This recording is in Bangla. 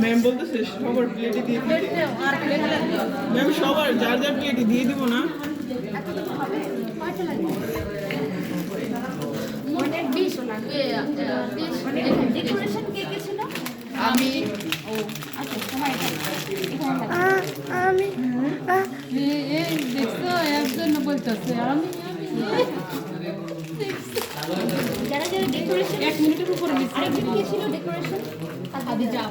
ম্যাম বলতেছে সবার প্লেটে দিয়ে দিতে। ম্যাম সবার যার যার প্লেটে দিয়ে দিব না। আমি দেখছো এর জন্য বলতেছে আমি যারা যারা ডেকোরেশন 1 মিনিটের উপরে আরেকজন কে ছিল ডেকোরেশন? খাদিজা।